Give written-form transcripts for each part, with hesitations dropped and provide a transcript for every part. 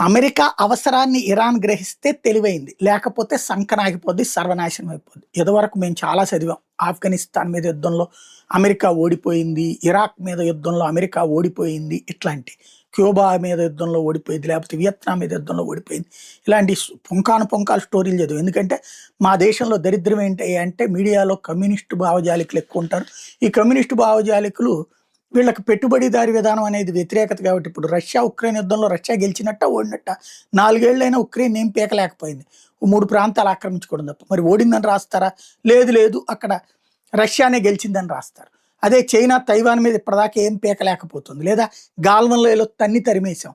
America అవసరాన్ని Iran గ్రహిస్తే తెలివైంది. లేకపోతే సంకనాగిపోద్ది, సర్వనాశనం అయిపోద్ది. ఇదివరకు మేము చాలా చదివాం. ఆఫ్ఘనిస్తాన్ మీద యుద్ధంలో అమెరికా ఓడిపోయింది. ఇరాక్ మీద యుద్ధంలో అమెరికా ఓడిపోయింది. ఇట్లాంటి క్యూబా మీద యుద్ధంలో ఓడిపోయింది. లేకపోతే వియత్నాం మీద యుద్ధంలో ఓడిపోయింది. ఇలాంటి పుంకాను పుంకాలు స్టోరీలు చదివాం. ఎందుకంటే మా దేశంలో దరిద్రం ఏంటి అంటే మీడియాలో కమ్యూనిస్టు భావజాలికులు ఎక్కువ ఉంటారు. ఈ కమ్యూనిస్టు భావజాలికులు వీళ్ళకి పెట్టుబడిదారి విధానం అనేది వ్యతిరేకత కాబట్టి ఇప్పుడు రష్యా ఉక్రెయిన్ యుద్ధంలో రష్యా గెలిచినట్ట ఓడినట్ట 4 ఏళ్ళైనా ఉక్రెయిన్ ఏం పీకలేకపోయింది. 3 ప్రాంతాలు ఆక్రమించుకోవడం తప్ప. మరి ఓడిందని రాస్తారా? లేదు లేదు అక్కడ రష్యానే గెలిచిందని రాస్తారు. అదే చైనా తైవాన్ మీద ఇప్పటిదాకా ఏం పీకలేకపోతుంది. లేదా గాల్వన్లో తన్ని తరిమేశాం,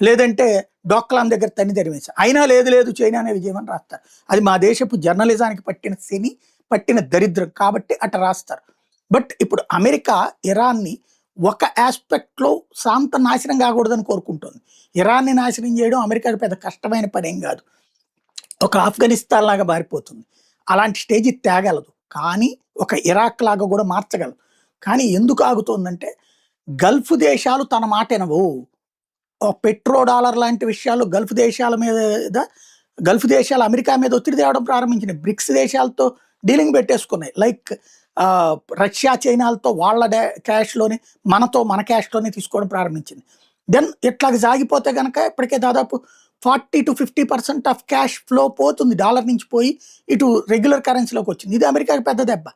లేదంటే డోక్లాం దగ్గర తన్ని తరిమేశాం, అయినా లేదు లేదు చైనానే విజయం అని రాస్తారు. అది మా దేశపు జర్నలిజానికి పట్టిన శని, పట్టిన దరిద్రం కాబట్టి అట్ట రాస్తారు. బట్ ఇప్పుడు అమెరికా ఇరాన్ని ఒక ఆస్పెక్ట్లో శాంత నాశనం కాకూడదని కోరుకుంటుంది. ఇరాన్ని నాశనం చేయడం అమెరికాకి పెద్ద కష్టమైన పని ఏం కాదు. ఒక ఆఫ్ఘనిస్తాన్ లాగా మారిపోతుంది. అలాంటి స్టేజ్ తేగలదు. కానీ ఒక ఇరాక్ లాగా కూడా మార్చగలదు. కానీ ఎందుకు ఆగుతోందంటే గల్ఫ్ దేశాలు తన మాట వినవు. పెట్రో డాలర్ లాంటి విషయాలు గల్ఫ్ దేశాల మీద, గల్ఫ్ దేశాలు అమెరికా మీద ఒత్తిడి తేవడం ప్రారంభించినాయి. బ్రిక్స్ దేశాలతో డీలింగ్ పెట్టేసుకున్నాయి. లైక్ రష్యా చైనాలతో వాళ్ళ క్యాష్లోనే, మనతో మన క్యాష్లోనే తీసుకోవడం ప్రారంభించింది. దెన్ ఇట్లాగ సాగిపోతే కనుక ఇప్పటికే దాదాపు 40 to 50% ఆఫ్ క్యాష్ ఫ్లో పోతుంది. డాలర్ నుంచి పోయి ఇటు రెగ్యులర్ కరెన్సీలోకి వచ్చింది. ఇది అమెరికాకి పెద్ద దెబ్బ.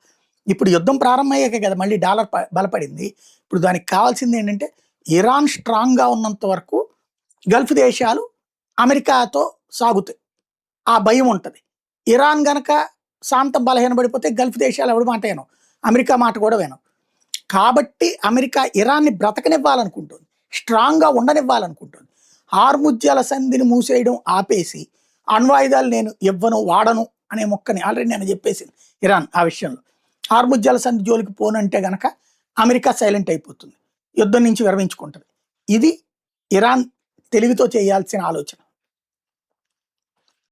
ఇప్పుడు యుద్ధం ప్రారంభమయ్యాకే కదా మళ్ళీ డాలర్ బలపడింది. ఇప్పుడు దానికి కావాల్సింది ఏంటంటే ఇరాన్ స్ట్రాంగ్గా ఉన్నంత వరకు గల్ఫ్ దేశాలు అమెరికాతో సాగుతాయి. ఆ భయం ఉంటుంది. ఇరాన్ గనక శాంతం బలహీనపడిపోతే గల్ఫ్ దేశాలు ఎవడి మాట వినవు, అమెరికా మాట కూడా వినవు. కాబట్టి అమెరికా ఇరాన్ని బ్రతకనివ్వాలనుకుంటుంది, స్ట్రాంగ్గా ఉండనివ్వాలనుకుంటుంది. హార్ముజ్ జలసంధిని మూసేయడం ఆపేసి అణ్వాయుధాలు నేను ఇవ్వను, వాడను అనే మొక్కని ఆల్రెడీ నేను చెప్పేసింది ఇరాన్. ఆ విషయంలో హార్ముజ్ జలసంధి జోలికి పోనంటే గనక అమెరికా సైలెంట్ అయిపోతుంది, యుద్ధం నుంచి విరమించుకుంటుంది. ఇది ఇరాన్ తెలివితో చేయాల్సిన ఆలోచన.